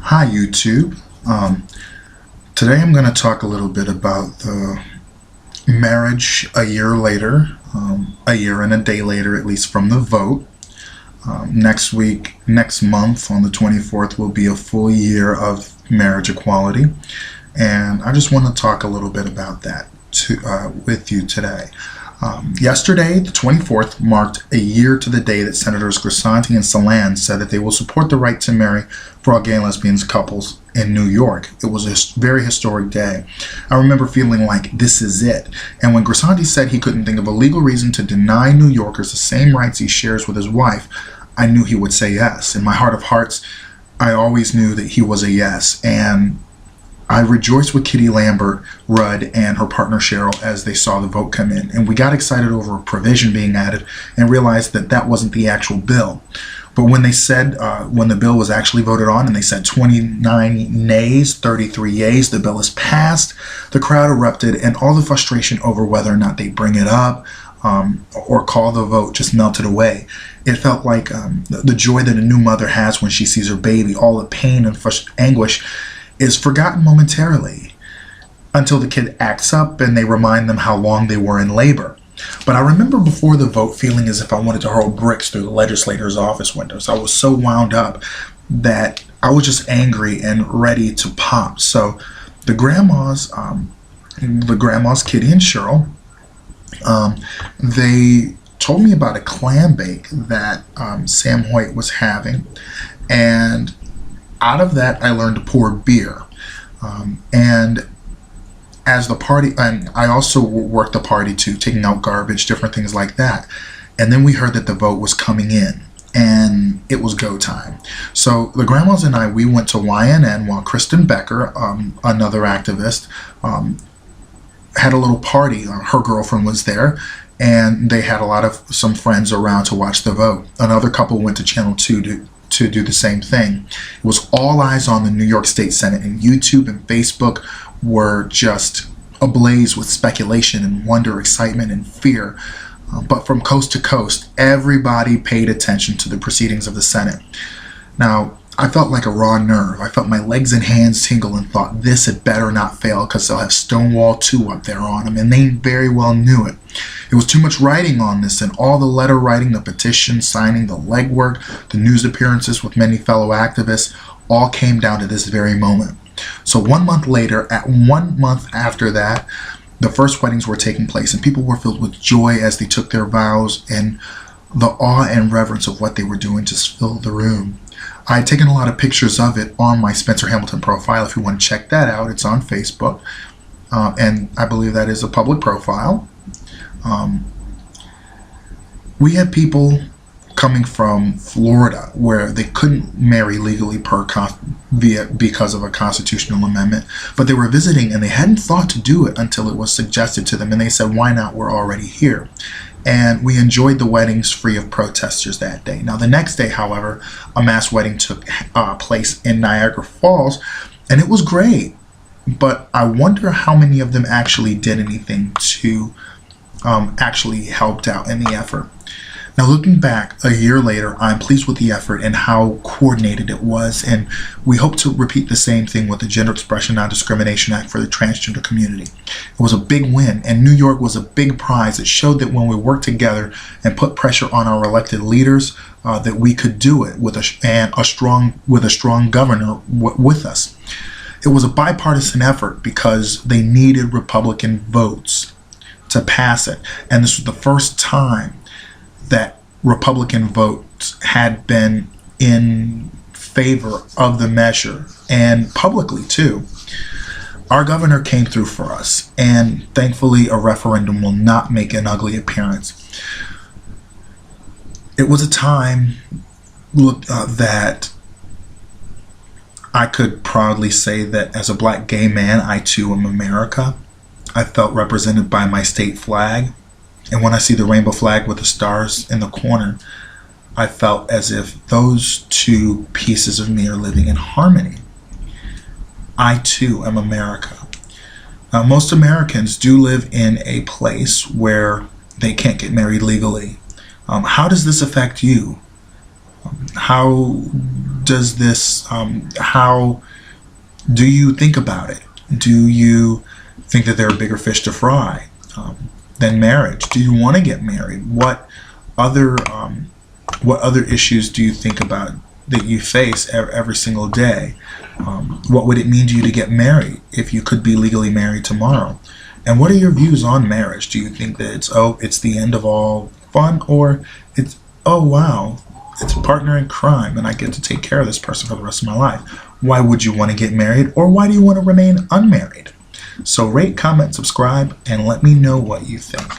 Hi YouTube. Today I'm going to talk a little bit about the marriage a year later, a year and a day later at least from the vote. Next month on the 24th will be a full year of marriage equality, and I just want to talk a little bit about that with you today. Yesterday, the 24th, marked a year to the day that Senators Grisanti and Salan said that they will support the right to marry for all gay and lesbian couples in New York. It was a very historic day. I remember feeling like this is it. And when Grisanti said he couldn't think of a legal reason to deny New Yorkers the same rights he shares with his wife, I knew he would say yes. In my heart of hearts, I always knew that he was a yes. And I rejoiced with Kitty Lambert Rudd and her partner Cheryl as they saw the vote come in, and we got excited over a provision being added and realized that that wasn't the actual bill. But when they said, when the bill was actually voted on and they said 29 nays, 33 yays, the bill is passed, the crowd erupted and all the frustration over whether or not they bring it up or call the vote just melted away. It felt like the joy that a new mother has when she sees her baby, all the pain and anguish is forgotten momentarily until the kid acts up and they remind them how long they were in labor. But I remember before the vote feeling as if I wanted to hurl bricks through the legislator's office windows. I was so wound up that I was just angry and ready to pop. So the grandmas Kitty and Cheryl, they told me about a clam bake that Sam Hoyt was having, and out of that, I learned to pour beer. And as the party, and I also worked the party too, taking out garbage, different things like that. And then we heard that the vote was coming in and it was go time. So the grandmas and I, we went to YNN while Kristen Becker, another activist, had a little party. Her girlfriend was there, and they had some friends around to watch the vote. Another couple went to Channel 2 to do the same thing. It was all eyes on the New York State Senate, and YouTube and Facebook were just ablaze with speculation and wonder, excitement, and fear. But from coast to coast, everybody paid attention to the proceedings of the Senate. Now, I felt like a raw nerve. I felt my legs and hands tingle and thought this had better not fail because they'll have Stonewall 2 up there on them, and they very well knew it. It was too much writing on this, and all the letter writing, the petition signing, the legwork, the news appearances with many fellow activists, all came down to this very moment. So 1 month later, at 1 month after that, the first weddings were taking place, and people were filled with joy as they took their vows, and the awe and reverence of what they were doing just filled the room. I had taken a lot of pictures of it on my Spencer Hamilton profile. If you want to check that out, it's on Facebook, and I believe that is a public profile. We had people coming from Florida where they couldn't marry legally because of a constitutional amendment, but they were visiting and they hadn't thought to do it until it was suggested to them, and they said, why not, we're already here. And we enjoyed the weddings free of protesters that day. Now the next day, however, a mass wedding took place in Niagara Falls, and it was great, but I wonder how many of them actually did anything to actually helped out in the effort. Now looking back a year later, I'm pleased with the effort and how coordinated it was, and we hope to repeat the same thing with the Gender Expression Non-Discrimination Act for the transgender community. It was a big win, and New York was a big prize. It showed that when we worked together and put pressure on our elected leaders, that we could do it with a strong governor with us. It was a bipartisan effort because they needed Republican votes to pass it, and this was the first time that Republican votes had been in favor of the measure, and publicly too. Our governor came through for us, and thankfully a referendum will not make an ugly appearance. It was a time that I could proudly say that as a black gay man, I too am America. I felt represented by my state flag. And when I see the rainbow flag with the stars in the corner, I felt as if those two pieces of me are living in harmony. I too am America. Now, most Americans do live in a place where they can't get married legally. How does this affect you? How does this, how do you think about it? Do you think that there are bigger fish to fry than marriage? Do you want to get married? Other what other issues do you think about that you face every single day? What would it mean to you to get married if you could be legally married tomorrow? And what are your views on marriage? Do you think that it's the end of all fun, or it's, oh wow, it's a partner in crime and I get to take care of this person for the rest of my life? Why would you want to get married, or why do you want to remain unmarried? So rate, comment, subscribe, and let me know what you think.